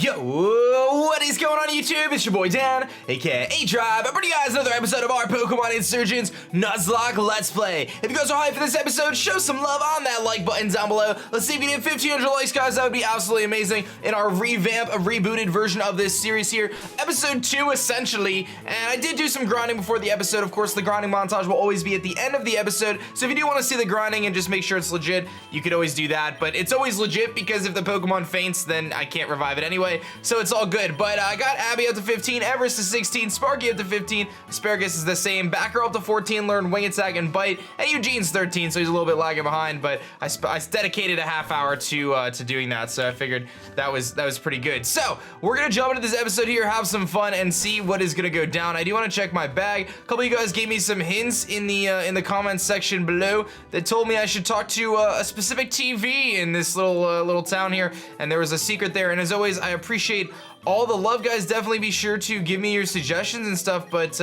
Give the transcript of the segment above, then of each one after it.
Yo, what is going on YouTube? It's your boy Dan, aka aDrive. I bring you guys another episode of our Pokemon Insurgence Nuzlocke Let's Play. If you guys are hyped for this episode, show some love on that like button down below. Let's see if we get 1,500 likes, guys. That would be absolutely amazing in our revamp, a rebooted version of this series here. Episode 2, essentially. And I did do some grinding before the episode. Of course, the grinding montage will always be at the end of the episode. So if you do want to see the grinding and just make sure it's legit, you could always do that. But it's always legit because if the Pokemon faints, then I can't revive it anyway. So it's all good. But I got Abby up to 15, Everest to 16, Sparky up to 15, Asparagus is the same, Backer up to 14, learned Wing Attack and Bite, and Eugene's 13, so he's a little bit lagging behind, but I dedicated a half hour to doing that, so I figured that was pretty good. So we're gonna jump into this episode here, have some fun, and see what is gonna go down. I do want to check my bag. A couple of you guys gave me some hints in the comments section below that told me I should talk to a specific TV in this little town here, and there was a secret there. And as always, I appreciate all the love, guys. Definitely be sure to give me your suggestions and stuff, but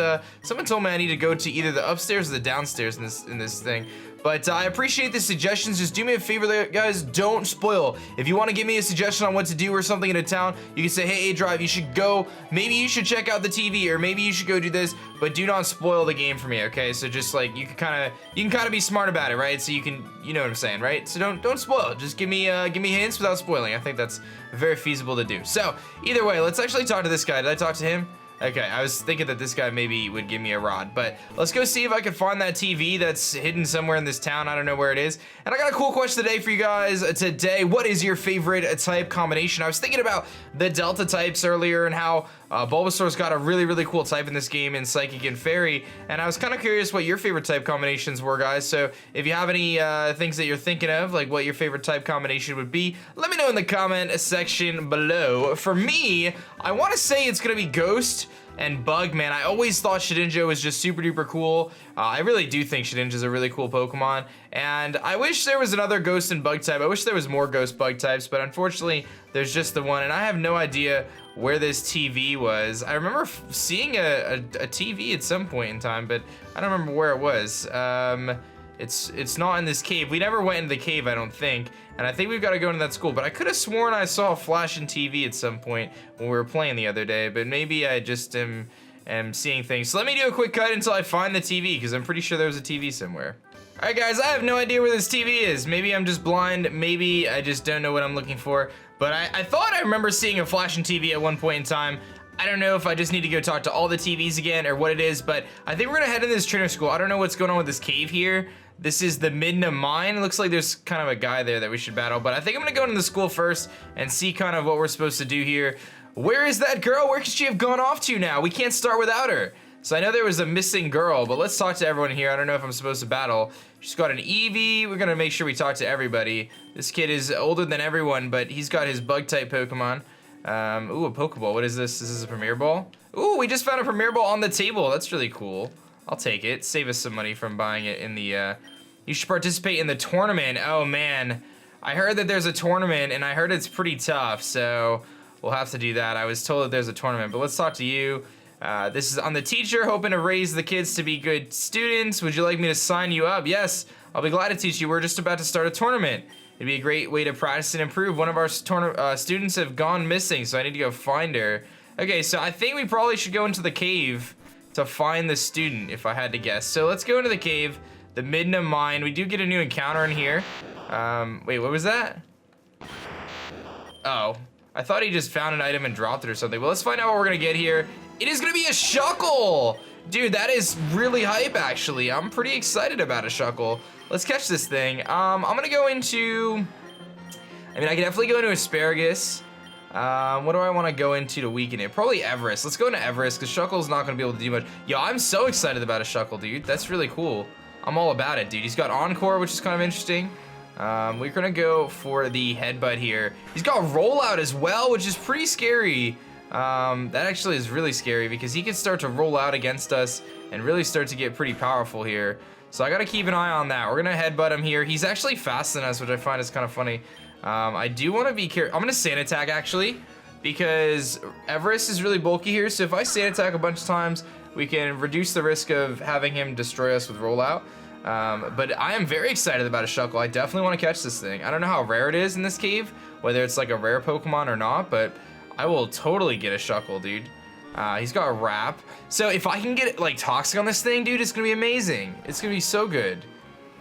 someone told me I need to go to either the upstairs or the downstairs in this thing. But I appreciate the suggestions. Just do me a favor, guys, don't spoil. If you want to give me a suggestion on what to do or something in a town, you can say, hey, aDrive, you should go, maybe you should check out the TV, or maybe you should go do this, but do not spoil the game for me, okay? So just like, you can kind of be smart about it, right? So you know what I'm saying, right? So don't spoil it. Just give me hints without spoiling. I think that's very feasible to do. So either way, let's actually talk to this guy. Did I talk to him? Okay, I was thinking that this guy maybe would give me a rod, but let's go see if I can find that TV that's hidden somewhere in this town. I don't know where it is. And I got a cool question today for you guys today. What is your favorite type combination? I was thinking about the Delta types earlier and how Bulbasaur's got a really cool type in this game in Psychic and Fairy, and I was kind of curious what your favorite type combinations were, guys. So if you have any things that you're thinking of, like what your favorite type combination would be, let me know in the comment section below. For me, I want to say it's gonna be Ghost and Bug, man. I always thought Shedinja was just super duper cool. I really do think Shedinja's a really cool Pokemon, and I wish there was another Ghost and Bug type. I wish there was more Ghost Bug types, but unfortunately there's just the one, and I have no idea where this TV was. I remember seeing a TV at some point in time, but I don't remember where it was. It's not in this cave. We never went into the cave, I don't think, and I think we've got to go into that school, but I could have sworn I saw a flashing TV at some point when we were playing the other day, but maybe I just am seeing things. So let me do a quick cut until I find the TV, because I'm pretty sure there was a TV somewhere. Alright guys, I have no idea where this TV is. Maybe I'm just blind, maybe I just don't know what I'm looking for, but I thought I remember seeing a flashing TV at one point in time. I don't know if I just need to go talk to all the TVs again or what it is, but I think we're gonna head into this trainer school. I don't know what's going on with this cave here. This is the Midna Mine. It looks like there's kind of a guy there that we should battle, but I think I'm gonna go into the school first and see kind of what we're supposed to do here. Where is that girl? Where could she have gone off to now? We can't start without her. So I know there was a missing girl, but let's talk to everyone here. I don't know if I'm supposed to battle. She's got an Eevee. We're gonna make sure we talk to everybody. This kid is older than everyone, but he's got his bug type Pokemon. Ooh, a Pokeball. What is this? This is a Premier Ball? Ooh, we just found a Premier Ball on the table. That's really cool. I'll take it. Save us some money from buying it in the, you should participate in the tournament. Oh man, I heard that there's a tournament and I heard it's pretty tough, so we'll have to do that. I was told that there's a tournament, but let's talk to you. This is on the teacher, hoping to raise the kids to be good students. Would you like me to sign you up? Yes, I'll be glad to teach you. We're just about to start a tournament. It'd be a great way to practice and improve. One of our students have gone missing, so I need to go find her. Okay, so I think we probably should go into the cave to find the student, if I had to guess. So let's go into the cave, the Midna Mine. We do get a new encounter in here. Wait, what was that? Oh, I thought he just found an item and dropped it or something. Well, let's find out what we're gonna get here. It is gonna be a Shuckle! Dude, that is really hype, actually. I'm pretty excited about a Shuckle. Let's catch this thing. I'm gonna go into, I mean, I can definitely go into Asparagus. What do I wanna go into to weaken it? Probably Everest. Let's go into Everest, because Shuckle's not gonna be able to do much. Yo, I'm so excited about a Shuckle, dude. That's really cool. I'm all about it, dude. He's got Encore, which is kind of interesting. We're gonna go for the Headbutt here. He's got Rollout as well, which is pretty scary. That actually is really scary because he can start to roll out against us and really start to get pretty powerful here. So I gotta keep an eye on that. We're gonna headbutt him here. He's actually faster than us, which I find is kind of funny. I do want to be careful. I'm gonna Sand Attack actually, because Everest is really bulky here. So if I Sand Attack a bunch of times, we can reduce the risk of having him destroy us with Rollout. But I am very excited about a Shuckle. I definitely want to catch this thing. I don't know how rare it is in this cave, whether it's like a rare Pokemon or not, but I will totally get a Shuckle, dude. He's got a wrap. So if I can get like Toxic on this thing, dude, it's gonna be amazing. It's gonna be so good.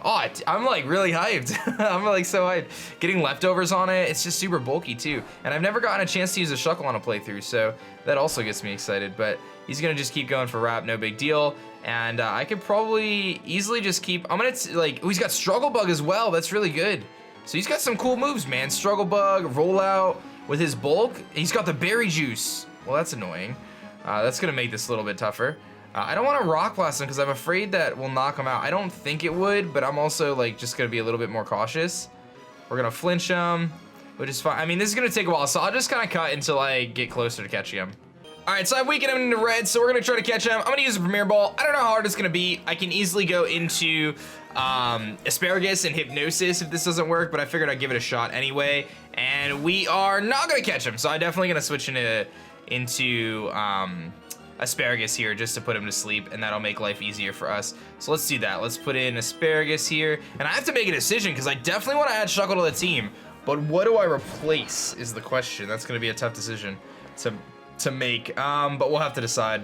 Oh, I'm like really hyped. I'm like so hyped. Getting leftovers on it, it's just super bulky too. And I've never gotten a chance to use a Shuckle on a playthrough, so that also gets me excited. But he's gonna just keep going for wrap, no big deal. And I could probably easily just keep, I'm gonna like, oh, he's got Struggle Bug as well. That's really good. So he's got some cool moves, man. Struggle Bug, Rollout with his bulk. He's got the Berry Juice. Well, that's annoying. That's gonna make this a little bit tougher. I don't want to Rock Blast him because I'm afraid that we'll knock him out. I don't think it would, but I'm also like just gonna be a little bit more cautious. We're gonna flinch him, which is fine. I mean, this is gonna take a while, so I'll just kind of cut until I get closer to catching him. All right, so I've weakened him into red, so we're gonna try to catch him. I'm gonna use a Premier Ball. I don't know how hard it's gonna be. I can easily go into Asparagus and Hypnosis if this doesn't work, but I figured I'd give it a shot anyway. And we are not gonna catch him, so I'm definitely gonna switch into Asparagus here just to put him to sleep, and that'll make life easier for us. So let's do that. Let's put in Asparagus here, and I have to make a decision because I definitely want to add Shuckle to the team, but what do I replace is the question. That's gonna be a tough decision to make, but we'll have to decide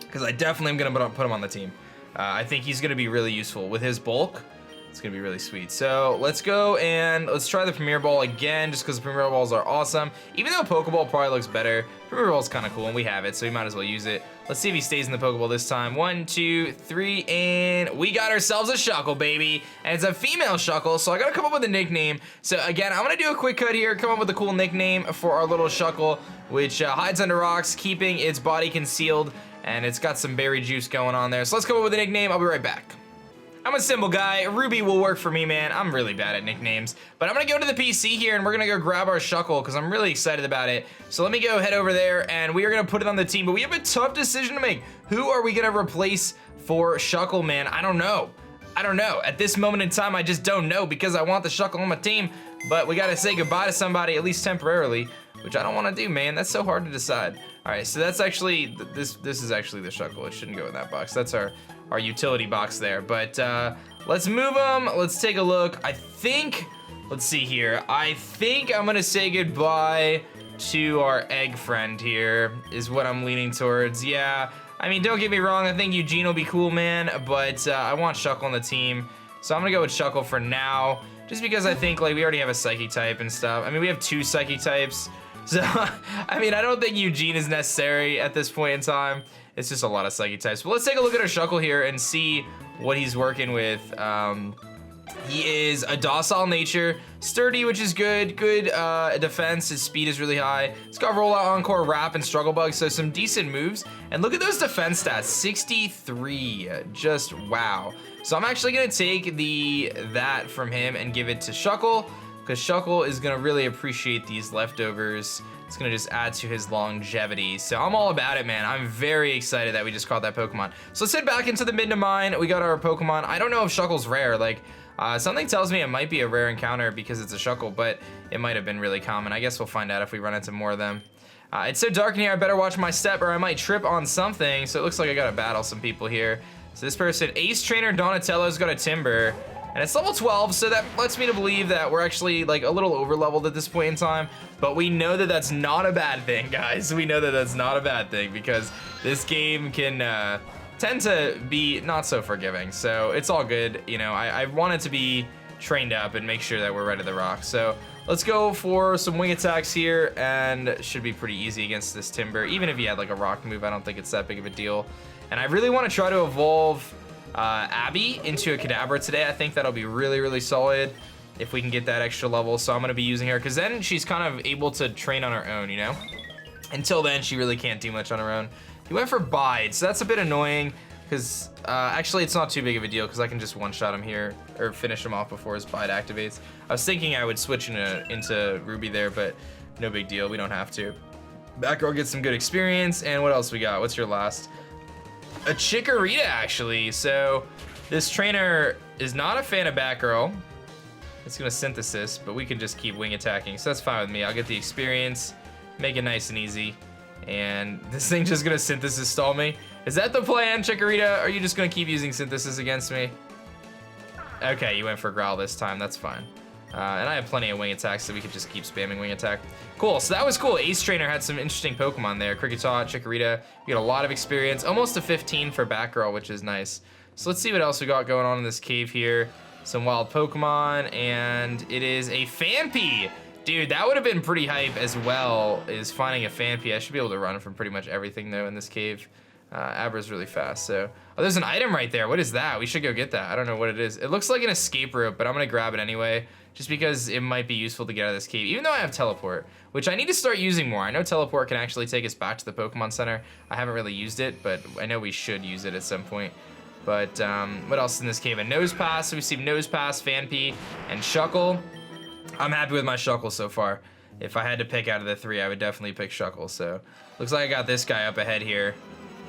because I definitely am gonna put him on the team. I think he's gonna be really useful with his bulk. It's gonna be really sweet. So let's go and let's try the Premier Ball again, just because the Premier Balls are awesome. Even though Pokeball probably looks better, Premier Ball's kind of cool and we have it, so we might as well use it. Let's see if he stays in the Pokeball this time. 1, 2, 3, and we got ourselves a Shuckle, baby. And it's a female Shuckle, so I gotta come up with a nickname. So again, I'm gonna do a quick cut here, come up with a cool nickname for our little Shuckle, which hides under rocks, keeping its body concealed, and it's got some berry juice going on there. So let's come up with a nickname. I'll be right back. I'm a simple guy. Ruby will work for me, man. I'm really bad at nicknames. But I'm gonna go to the PC here and we're gonna go grab our Shuckle because I'm really excited about it. So let me go head over there and we are gonna put it on the team. But we have a tough decision to make. Who are we gonna replace for Shuckle, man? I don't know. I don't know. At this moment in time, I just don't know because I want the Shuckle on my team. But we gotta say goodbye to somebody, at least temporarily, which I don't wanna do, man. That's so hard to decide. All right, so that's actually, this is actually the Shuckle. It shouldn't go in that box. That's our utility box there. But let's move them. Let's take a look. I think, let's see here. I think I'm gonna say goodbye to our egg friend here is what I'm leaning towards. Yeah, I mean, don't get me wrong. I think Eugene will be cool, man, but I want Shuckle on the team. So I'm gonna go with Shuckle for now, just because I think like we already have a Psychic type and stuff. I mean, we have 2 Psychic types. So, I mean, I don't think Eugene is necessary at this point in time. It's just a lot of Psychic types. But let's take a look at our Shuckle here and see what he's working with. He is a docile nature, sturdy, which is good. Good defense, his speed is really high. He's got Rollout, Encore, Wrap, and Struggle Bug, so some decent moves. And look at those defense stats, 63, just wow. So I'm actually gonna take that from him and give it to Shuckle, because Shuckle is gonna really appreciate these leftovers. It's gonna just add to his longevity. So I'm all about it, man. I'm very excited that we just caught that Pokemon. So let's head back into the Midna Mine. We got our Pokemon. I don't know if Shuckle's rare. Like, something tells me it might be a rare encounter because it's a Shuckle, but it might have been really common. I guess we'll find out if we run into more of them. It's so dark in here, I better watch my step or I might trip on something. So it looks like I gotta battle some people here. So this person, Ace Trainer Donatello's got a Timber. And it's level 12, so that lets me to believe that we're actually like a little over leveled at this point in time. But we know that that's not a bad thing, guys. We know that that's not a bad thing because this game can tend to be not so forgiving. So it's all good. You know, I want it to be trained up and make sure that we're ready to rock. So let's go for some wing attacks here, and it should be pretty easy against this Timber. Even if he had like a rock move, I don't think it's that big of a deal. And I really want to try to evolve Abby into a Kadabra today. I think that'll be really, really solid if we can get that extra level. So I'm gonna be using her because then she's kind of able to train on her own, you know? Until then, she really can't do much on her own. He went for Bide, so that's a bit annoying because actually it's not too big of a deal because I can just one-shot him here or finish him off before his Bide activates. I was thinking I would switch into Ruby there, but no big deal. We don't have to. Batgirl gets some good experience, and what else we got? What's your last? A Chikorita, actually. So this trainer is not a fan of Batgirl. It's gonna Synthesis, but we can just keep wing attacking, so that's fine with me. I'll get the experience, make it nice and easy, and this thing just gonna Synthesis stall me. Is that the plan, Chikorita? Are you just gonna keep using Synthesis against me? Okay, you went for Growl this time, that's fine. And I have plenty of wing attacks, so we could just keep spamming wing attack. Cool, so that was cool. Ace Trainer had some interesting Pokemon there. Kricketot, Chikorita, we got a lot of experience. Almost a 15 for Batgirl, which is nice. So let's see what else we got going on in this cave here. Some wild Pokemon, and it is a Phanpy. Dude, that would have been pretty hype as well, is finding a Phanpy. I should be able to run from pretty much everything, though, in this cave. Abra's really fast, so. Oh, there's an item right there. What is that? We should go get that. I don't know what it is. It looks like an escape rope, but I'm gonna grab it anyway, just because it might be useful to get out of this cave, even though I have teleport, which I need to start using more. I know teleport can actually take us back to the Pokemon Center. I haven't really used it, but I know we should use it at some point. But what else is in this cave? A Nose Pass. So we see Nose Pass, Phanpy, and Shuckle. I'm happy with my Shuckle so far. If I had to pick out of the three, I would definitely pick Shuckle. So looks like I got this guy up ahead here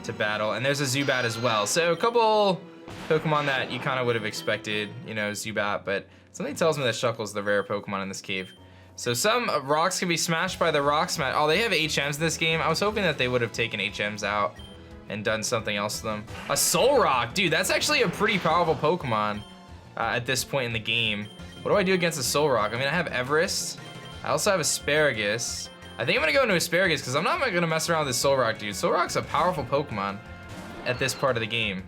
to battle, and there's a Zubat as well. So a couple Pokemon that you kind of would have expected, you know, Zubat, but something tells me that Shuckle's the rare Pokemon in this cave. So some rocks can be smashed by the rock smash. Oh, they have HMs in this game. I was hoping that they would have taken HMs out and done something else to them. A Solrock, dude, that's actually a pretty powerful Pokemon at this point in the game. What do I do against a Solrock? I mean, I have Everest. I also have Asparagus. I think I'm gonna go into Asparagus because I'm not gonna mess around with this Solrock, dude. Solrock's a powerful Pokemon at this part of the game.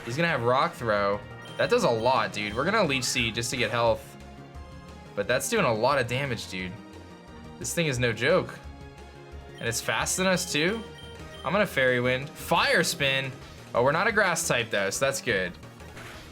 He's gonna have Rock Throw. That does a lot, dude. We're gonna Leech Seed just to get health. But that's doing a lot of damage, dude. This thing is no joke. And it's faster than us too. I'm gonna Fairy Wind. Fire Spin. Oh, we're not a grass type though, so that's good.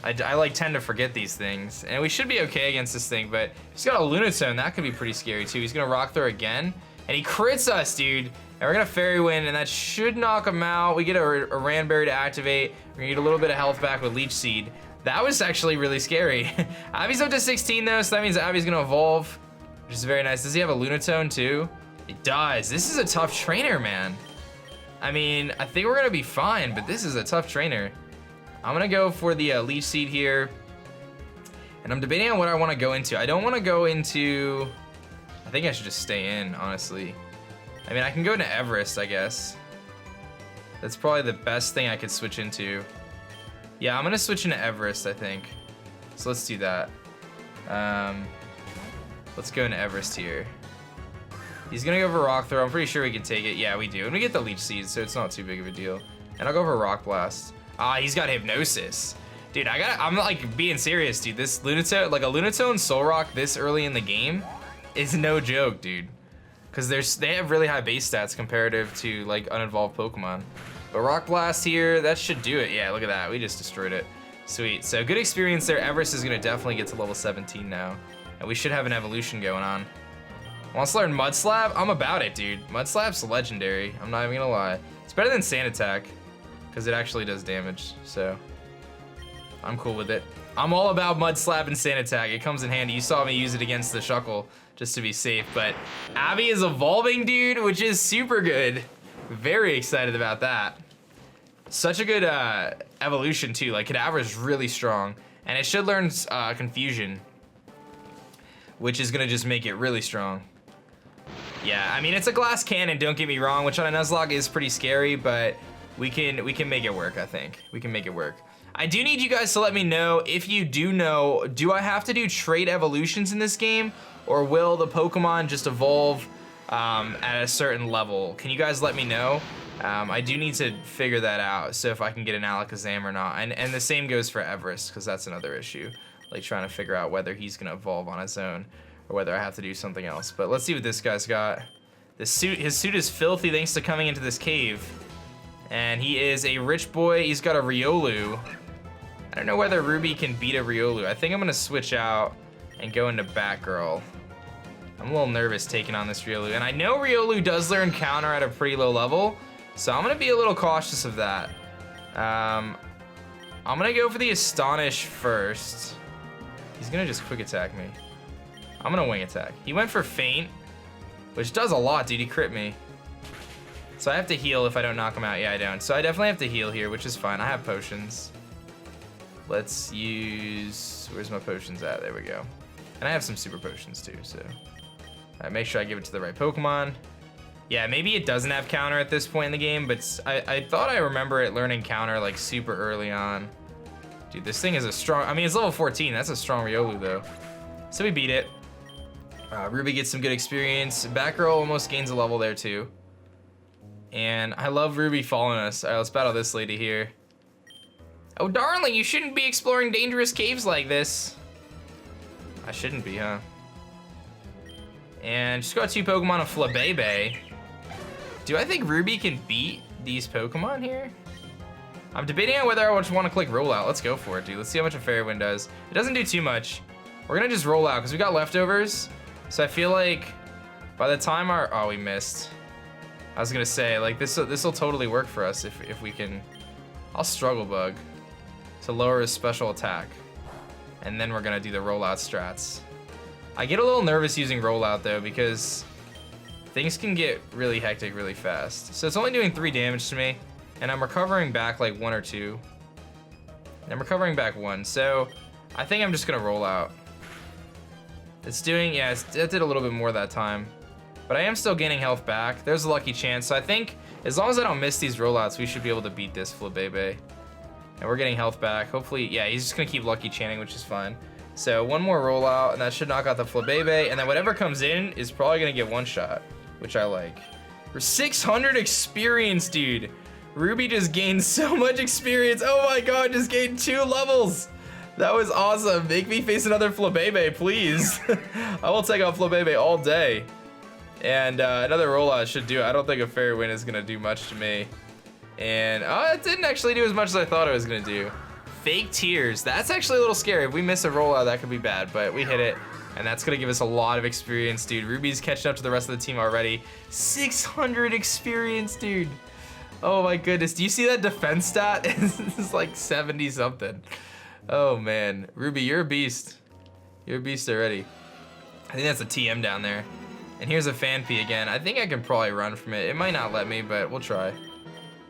I like tend to forget these things. And we should be okay against this thing, but he's got a Lunatone. That could be pretty scary too. He's gonna Rock Throw again. And he crits us, dude. And we're gonna Fairy Wind, and that should knock him out. We get a Ranberry to activate. We're gonna get a little bit of health back with Leech Seed. That was actually really scary. Abby's up to 16 though, so that means Abby's gonna evolve, which is very nice. Does he have a Lunatone too? It does. This is a tough trainer, man. I mean, I think we're gonna be fine, but this is a tough trainer. I'm gonna go for the Leech Seed here. And I'm debating on what I wanna go into. I don't wanna go into, I think I should just stay in, honestly. I mean, I can go into Everest, I guess. That's probably the best thing I could switch into. Yeah, I'm gonna switch into Everest, I think. So let's do that. Let's go into Everest here. He's gonna go for Rock Throw. I'm pretty sure we can take it. Yeah, we do. And we get the Leech Seed, so it's not too big of a deal. And I'll go for Rock Blast. Ah, he's got Hypnosis. Dude, I'm like being serious, dude. This Lunatone, like a Lunatone Solrock this early in the game is no joke, dude. Because they have really high base stats comparative to like uninvolved Pokemon. But Rock Blast here, that should do it. Yeah, look at that. We just destroyed it. Sweet. So good experience there. Everest is gonna definitely get to level 17 now. And we should have an evolution going on. Wants to learn Mud Slap? I'm about it, dude. Mud Slap's legendary. I'm not even gonna lie. It's better than Sand Attack, because it actually does damage, so I'm cool with it. I'm all about Mud Slap and Sand Attack. It comes in handy. You saw me use it against the Shuckle just to be safe, but Abby is evolving, dude, which is super good. Very excited about that. Such a good evolution, too. Like, Cadaver's really strong, and it should learn Confusion, which is gonna just make it really strong. Yeah, I mean, it's a glass cannon, don't get me wrong, which on a Nuzlocke is pretty scary, but we can make it work, I think. We can make it work. I do need you guys to let me know, if you do know, do I have to do trait evolutions in this game, or will the Pokemon just evolve at a certain level? Can you guys let me know? I do need to figure that out, so if I can get an Alakazam or not. And the same goes for Everest, because that's another issue. Like trying to figure out whether he's gonna evolve on his own, or whether I have to do something else. But let's see what this guy's got. His suit is filthy thanks to coming into this cave. And he is a rich boy. He's got a Riolu. I don't know whether Ruby can beat a Riolu. I think I'm gonna switch out and go into Batgirl. I'm a little nervous taking on this Riolu. And I know Riolu does learn counter at a pretty low level, so I'm gonna be a little cautious of that. I'm gonna go for the Astonish first. He's gonna just quick attack me. I'm gonna wing attack. He went for Feint, which does a lot, dude. He crit me. So I have to heal if I don't knock him out. Yeah, I don't. So I definitely have to heal here, which is fine. I have potions. Let's use... Where's my potions at? There we go. And I have some super potions too, so... Alright, make sure I give it to the right Pokemon. Yeah, maybe it doesn't have counter at this point in the game, but I thought I remember it learning counter like super early on. Dude, this thing is a strong... I mean, it's level 14. That's a strong Riolu, though. So we beat it. Ruby gets some good experience. Batgirl almost gains a level there too. And I love Ruby following us. All right, let's battle this lady here. Oh, darling, you shouldn't be exploring dangerous caves like this. I shouldn't be, huh? And just got 2 Pokemon of Flabébé. Do I think Ruby can beat these Pokemon here? I'm debating on whether I just want to click rollout. Let's go for it, dude. Let's see how much a Fairy Wind does. It doesn't do too much. We're gonna just roll out because we got leftovers. So I feel like by the time our, oh, we missed. I was gonna say, like, this will totally work for us if we can. I'll Struggle Bug to lower his special attack. And then we're gonna do the rollout strats. I get a little nervous using rollout though because things can get really hectic really fast. So it's only doing 3 damage to me, and I'm recovering back like 1 or 2. I'm recovering back 1, so I think I'm just gonna roll out. It's doing, yeah, it did a little bit more that time. But I am still gaining health back. There's a lucky chance. So I think as long as I don't miss these rollouts, we should be able to beat this Flabébé. And we're getting health back. Hopefully, yeah, he's just gonna keep lucky chanting, which is fine. So 1 more rollout, and that should knock out the Flabébé. And then whatever comes in is probably gonna get 1 shot, which I like. For 600 experience, dude. Ruby just gained so much experience. Oh my god, just gained 2 levels. That was awesome. Make me face another Flabébé, please. I will take out Flabébé all day. And another rollout should do it. I don't think a Fairy Wind is gonna do much to me. And it didn't actually do as much as I thought it was gonna do. Fake Tears. That's actually a little scary. If we miss a rollout, that could be bad, but we hit it. And that's gonna give us a lot of experience, dude. Ruby's catching up to the rest of the team already. 600 experience, dude. Oh my goodness. Do you see that defense stat? It's like 70 something. Oh man. Ruby, you're a beast. You're a beast already. I think that's a TM down there. And here's a Phanpy again. I think I can probably run from it. It might not let me, but we'll try.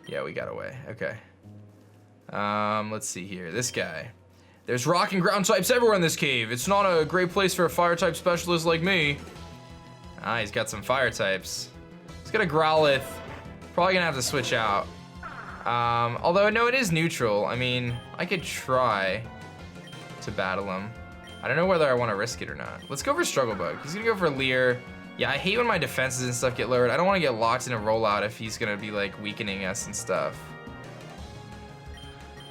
Yeah, we got away. Okay. Let's see here. This guy. There's rock and ground types everywhere in this cave. It's not a great place for a fire type specialist like me. Ah, he's got some fire types. He's got a Growlithe. Probably gonna have to switch out. Although, no, it is neutral. I mean, I could try to battle him. I don't know whether I want to risk it or not. Let's go for Struggle Bug. He's gonna go for Leer. Yeah, I hate when my defenses and stuff get lowered. I don't want to get locked in a rollout if he's gonna be like weakening us and stuff.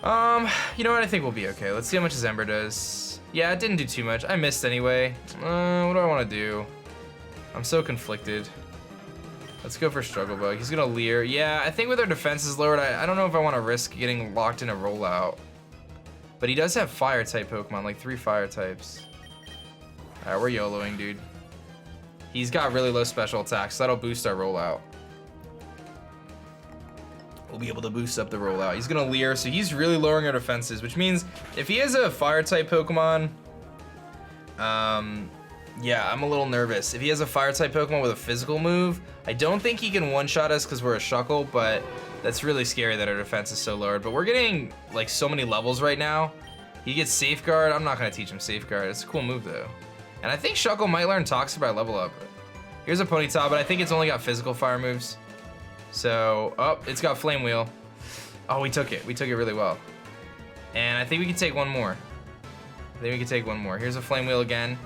You know what? I think we'll be okay. Let's see how much his Ember does. Yeah, it didn't do too much. I missed anyway. What do I want to do? I'm so conflicted. Let's go for Struggle Bug. He's gonna Leer. Yeah, I think with our defenses lowered, I don't know if I want to risk getting locked in a rollout. But he does have fire type Pokemon, like 3 fire types. Alright, we're YOLOing, dude. He's got really low special attacks, so that'll boost our rollout. We'll be able to boost up the rollout. He's gonna Leer, so he's really lowering our defenses, which means if he has a fire type Pokemon, yeah, I'm a little nervous. If he has a fire type Pokemon with a physical move, I don't think he can one-shot us because we're a Shuckle, but that's really scary that our defense is so lowered. But we're getting like so many levels right now. He gets Safeguard. I'm not gonna teach him Safeguard. It's a cool move though. And I think Shuckle might learn Toxic by level up. Here's a Ponyta, but I think it's only got physical fire moves. So, oh, it's got Flame Wheel. Oh, we took it. We took it really well. And I think we can take 1 more. I think we can take 1 more. Here's a Flame Wheel again.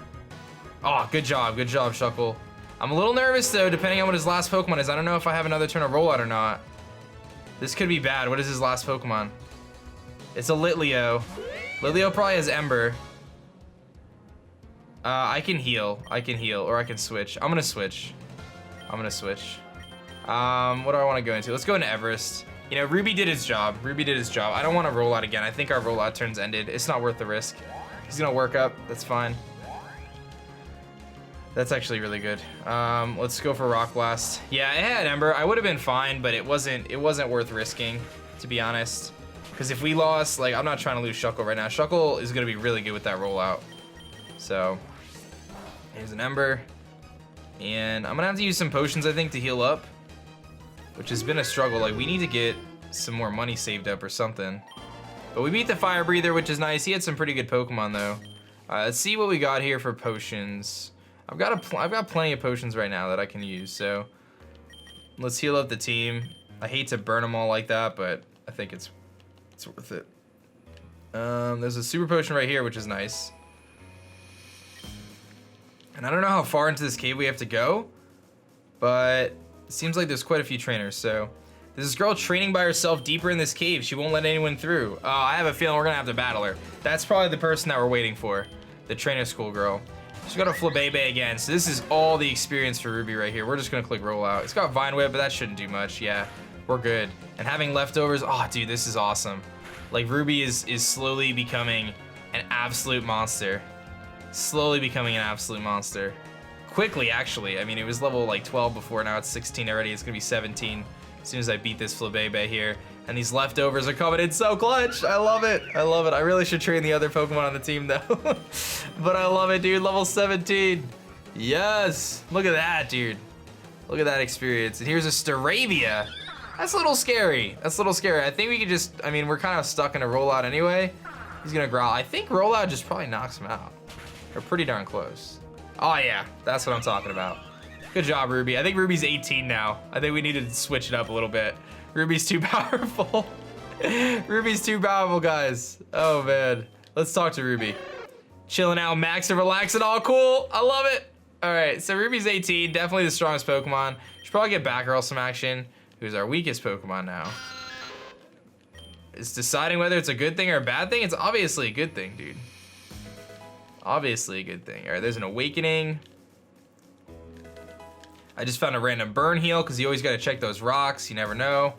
Oh, good job, Shuckle. I'm a little nervous though, depending on what his last Pokemon is. I don't know if I have another turn of rollout or not. This could be bad. What is his last Pokemon? It's a Litleo. Litleo probably has Ember. I can heal, or I can switch. I'm gonna switch. What do I want to go into? Let's go into Everest. You know, Ruby did his job. I don't want to roll out again. I think our rollout turns ended. It's not worth the risk. He's gonna work up. That's fine. That's actually really good. Let's go for Rock Blast. Yeah, it had Ember. I would have been fine, but it wasn't worth risking, to be honest. Because if we lost, like, I'm not trying to lose Shuckle right now. Shuckle is gonna be really good with that rollout. So, here's an Ember. And I'm gonna have to use some potions, I think, to heal up, which has been a struggle. Like, we need to get some more money saved up or something. But we beat the Fire Breather, which is nice. He had some pretty good Pokemon, though. Let's see what we got here for potions. I've got plenty of potions right now that I can use, so let's heal up the team. I hate to burn them all like that, but I think it's worth it. There's a Super Potion right here, which is nice. And I don't know how far into this cave we have to go, but it seems like there's quite a few trainers. So there's this girl training by herself deeper in this cave. She won't let anyone through. Oh, I have a feeling we're gonna have to battle her. That's probably the person that we're waiting for, the trainer school girl. She's got a Flabébé again, so this is all the experience for Ruby right here. We're just gonna click roll out. It's got Vine Whip, but that shouldn't do much. Yeah, we're good. And having leftovers, oh dude, this is awesome. Like Ruby is slowly becoming an absolute monster. Slowly becoming an absolute monster. Quickly, actually. I mean, it was level like 12 before, now it's 16 already. It's gonna be 17 as soon as I beat this Flabébé here. And these leftovers are coming in so clutch. I love it. I love it. I really should train the other Pokemon on the team though. But I love it, dude. Level 17. Yes. Look at that, dude. Look at that experience. And here's a Staravia. That's a little scary. That's a little scary. I think we could just, I mean, we're kind of stuck in a rollout anyway. He's gonna growl. I think rollout just probably knocks him out. We're pretty darn close. Oh yeah, that's what I'm talking about. Good job, Ruby. I think Ruby's 18 now. I think we need to switch it up a little bit. Ruby's too powerful. Ruby's too powerful, guys. Oh man. Let's talk to Ruby. Chilling out, max and relaxing, all cool. I love it. All right, so Ruby's 18, definitely the strongest Pokemon. Should probably get Batgirl some action, who's our weakest Pokemon now. It's deciding whether it's a good thing or a bad thing. It's obviously a good thing, dude. Obviously a good thing. All right, there's an Awakening. I just found a random burn heal because you always got to check those rocks. You never know.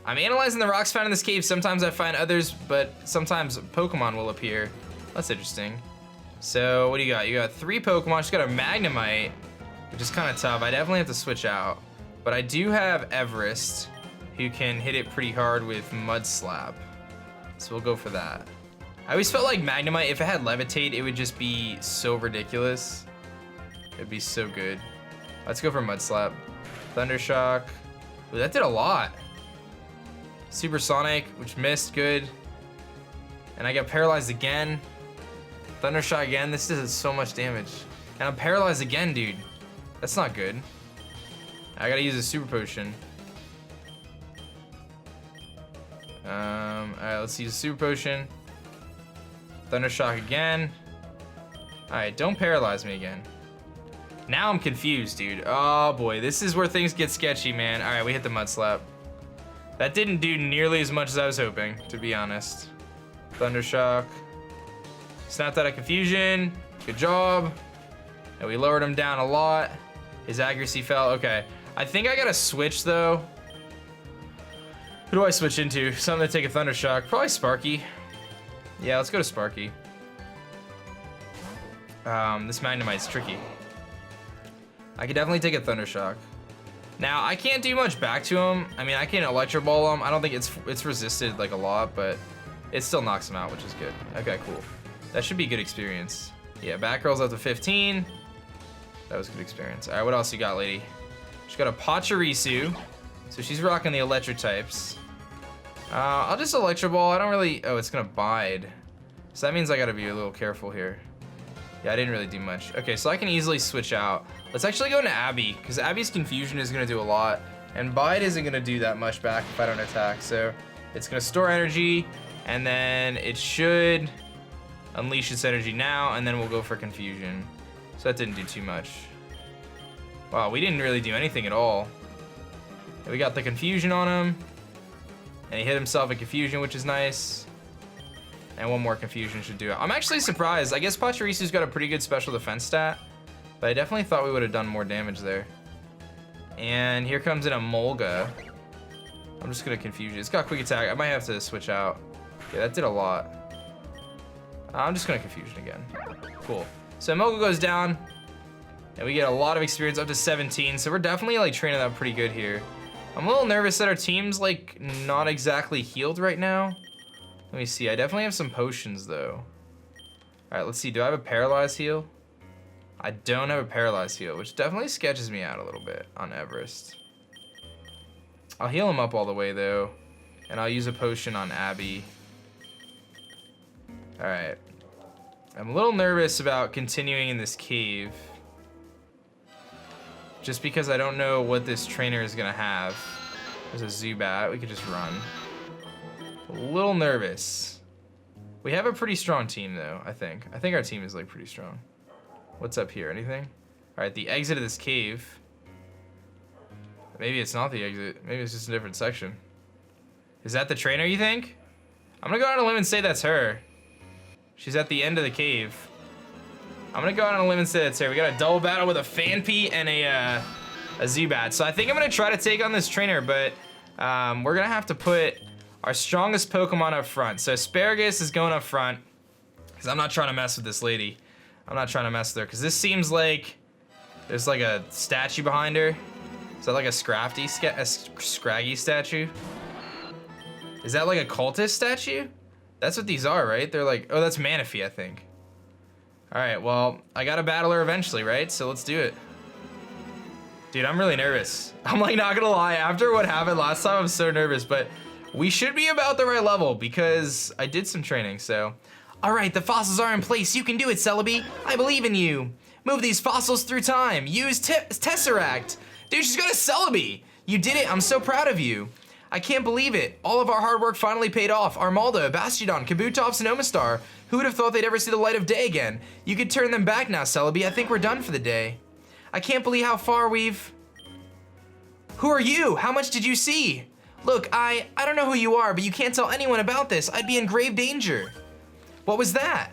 I'm analyzing the rocks found in this cave. Sometimes I find others, but sometimes Pokemon will appear. That's interesting. So what do you got? You got 3 Pokemon. Just got a Magnemite, which is kind of tough. I definitely have to switch out. But I do have Everest, who can hit it pretty hard with Mud Slap. So we'll go for that. I always felt like Magnemite, if it had Levitate, it would just be so ridiculous. It'd be so good. Let's go for Mud Slap. Thundershock. Ooh, that did a lot. Supersonic, which missed, good. And I got paralyzed again. Thundershock again. This does so much damage. And I'm paralyzed again, dude. That's not good. I gotta use a Super Potion. Alright, let's use a Super Potion. Thundershock again. Alright, don't paralyze me again. Now I'm confused, dude. Oh boy, this is where things get sketchy, man. Alright, we hit the Mud Slap. That didn't do nearly as much as I was hoping, to be honest. Thundershock. Snapped out of Confusion. Good job. And we lowered him down a lot. His accuracy fell. Okay. I think I gotta switch, though. Who do I switch into? Something to take a Thundershock. Probably Sparky. Yeah, let's go to Sparky. This Magnemite's tricky. I could definitely take a Thundershock. Now, I can't do much back to him. I mean, I can Electro Ball him. I don't think it's resisted like a lot, but it still knocks him out, which is good. Okay, cool. That should be good experience. Yeah, Batgirl's up to 15. That was good experience. All right, what else you got, lady? She's got a Pachirisu. So she's rocking the Electro types. I'll just Electro Ball. I don't really... Oh, it's going to Bide. So that means I got to be a little careful here. Yeah, I didn't really do much. Okay, so I can easily switch out. Let's actually go into Abby, because Abby's Confusion is going to do a lot. And Bide isn't going to do that much back if I don't attack. So it's going to store energy, and then it should unleash its energy now, and then we'll go for Confusion. So that didn't do too much. Wow, we didn't really do anything at all. We got the Confusion on him, and he hit himself in Confusion, which is nice. And one more Confusion should do it. I'm actually surprised. I guess Pachirisu's got a pretty good special defense stat, but I definitely thought we would have done more damage there. And here comes in a Molga. I'm just gonna Confusion. It's got Quick Attack. I might have to switch out. Yeah, that did a lot. I'm just gonna Confusion again. Cool. So Molga goes down, and we get a lot of experience, up to 17. So we're definitely like training that pretty good here. I'm a little nervous that our team's like not exactly healed right now. Let me see, I definitely have some potions though. All right, let's see, do I have a paralyzed heal? I don't have a paralyzed heal, which definitely sketches me out a little bit on Everest. I'll heal him up all the way though, and I'll use a potion on Abby. All right, I'm a little nervous about continuing in this cave, just because I don't know what this trainer is gonna have. There's a Zubat, we could just run. A little nervous. We have a pretty strong team though, I think. I think our team is like pretty strong. What's up here? Anything? All right, the exit of this cave. Maybe it's not the exit. Maybe it's just a different section. Is that the trainer, you think? I'm gonna go out on a limb and say that's her. She's at the end of the cave. I'm gonna go out on a limb and say that's her. We got a double battle with a Fanpy and a Zubat. So I think I'm gonna try to take on this trainer, but we're gonna have to put our strongest Pokemon up front. So Asparagus is going up front, because I'm not trying to mess with this lady. I'm not trying to mess with her, because this seems like there's like a statue behind her. Is that like a Scraggy statue? Is that like a cultist statue? That's what these are, right? They're like, oh, that's Manaphy, I think. All right, well, I gotta battle her eventually, right? So let's do it. Dude, I'm really nervous. I'm like, not gonna lie, after what happened last time, I'm so nervous, but we should be about the right level because I did some training, so. All right, the fossils are in place. You can do it, Celebi. I believe in you. Move these fossils through time. Use Tesseract. Dude, she's got a Celebi. You did it, I'm so proud of you. I can't believe it. All of our hard work finally paid off. Armaldo, Bastiodon, Kabutops, and Omastar. Who would have thought they'd ever see the light of day again? You could turn them back now, Celebi. I think we're done for the day. I can't believe how far we've... Who are you? How much did you see? Look, I don't know who you are, but you can't tell anyone about this. I'd be in grave danger. What was that?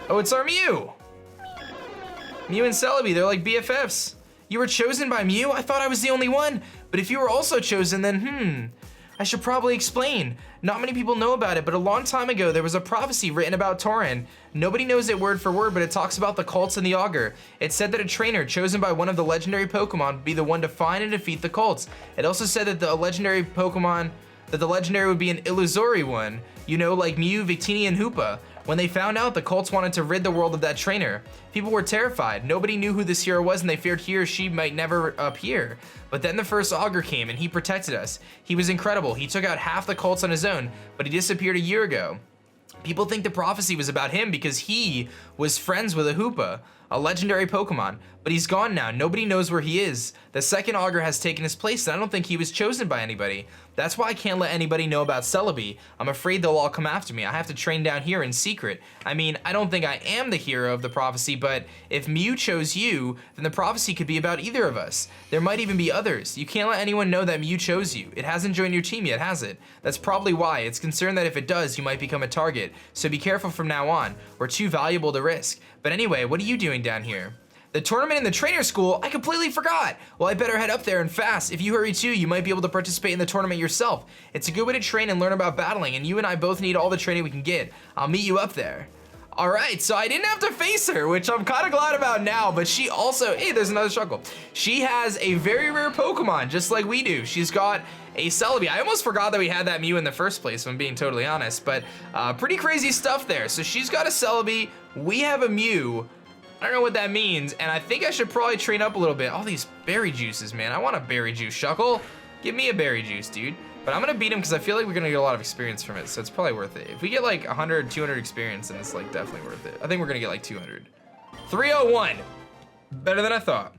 Oh, it's our Mew. Mew and Celebi, they're like BFFs. You were chosen by Mew? I thought I was the only one. But if you were also chosen, then I should probably explain. Not many people know about it, but a long time ago, there was a prophecy written about Tauren. Nobody knows it word for word, but it talks about the cults and the augur. It said that a trainer chosen by one of the legendary Pokemon would be the one to find and defeat the cults. It also said that the legendary Pokemon, that the legendary would be an illusory one. You know, like Mew, Victini, and Hoopa. When they found out, the cults wanted to rid the world of that trainer. People were terrified. Nobody knew who this hero was, and they feared he or she might never appear. But then the first augur came, and he protected us. He was incredible. He took out half the cults on his own, but he disappeared a year ago. People think the prophecy was about him because he was friends with a Hoopa, a legendary Pokemon, but he's gone now. Nobody knows where he is. The second augur has taken his place, and I don't think he was chosen by anybody. That's why I can't let anybody know about Celebi. I'm afraid they'll all come after me. I have to train down here in secret. I mean, I don't think I am the hero of the prophecy, but if Mew chose you, then the prophecy could be about either of us. There might even be others. You can't let anyone know that Mew chose you. It hasn't joined your team yet, has it? That's probably why. It's concerned that if it does, you might become a target. So be careful from now on. We're too valuable to risk. But anyway, what are you doing down here? The tournament in the trainer school? I completely forgot. Well, I better head up there and fast. If you hurry too, you might be able to participate in the tournament yourself. It's a good way to train and learn about battling, and you and I both need all the training we can get. I'll meet you up there. All right, so I didn't have to face her, which I'm kind of glad about now, but she also, hey, there's another struggle. She has a very rare Pokemon, just like we do. She's got a Celebi. I almost forgot that we had that Mew in the first place, if I'm being totally honest, but pretty crazy stuff there. So she's got a Celebi, we have a Mew. I don't know what that means, and I think I should probably train up a little bit. All these berry juices, man. I want a berry juice, Shuckle. Give me a berry juice, dude. But I'm gonna beat him because I feel like we're gonna get a lot of experience from it, so it's probably worth it. If we get like 100, 200 experience, then it's like definitely worth it. I think we're gonna get like 200. 301. Better than I thought.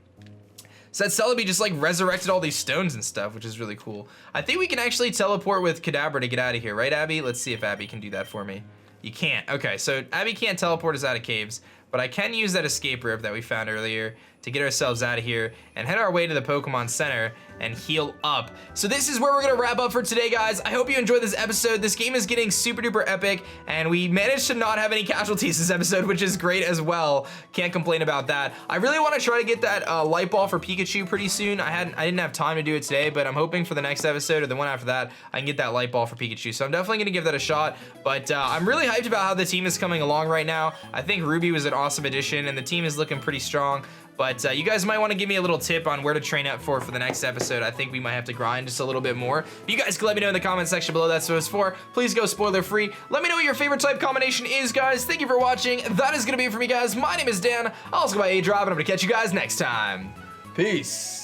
So that Celebi just like resurrected all these stones and stuff, which is really cool. I think we can actually teleport with Kadabra to get out of here, right, Abby? Let's see if Abby can do that for me. You can't. Okay, so Abby can't teleport us out of caves, but I can use that escape rope that we found earlier to get ourselves out of here and head our way to the Pokemon Center and heal up. So this is where we're gonna wrap up for today, guys. I hope you enjoyed this episode. This game is getting super duper epic, and we managed to not have any casualties this episode, which is great as well. Can't complain about that. I really wanna try to get that light ball for Pikachu pretty soon. I didn't have time to do it today, but I'm hoping for the next episode or the one after that, I can get that light ball for Pikachu. So I'm definitely gonna give that a shot, but I'm really hyped about how the team is coming along right now. I think Ruby was an awesome addition, and the team is looking pretty strong. But you guys might want to give me a little tip on where to train up for the next episode. I think we might have to grind just a little bit more. But you guys can let me know in the comment section below. That's what it's for. Please go spoiler free. Let me know what your favorite type combination is, guys. Thank you for watching. That is going to be it for me, guys. My name is Dan. I'll also go by aDrive, and I'm going to catch you guys next time. Peace.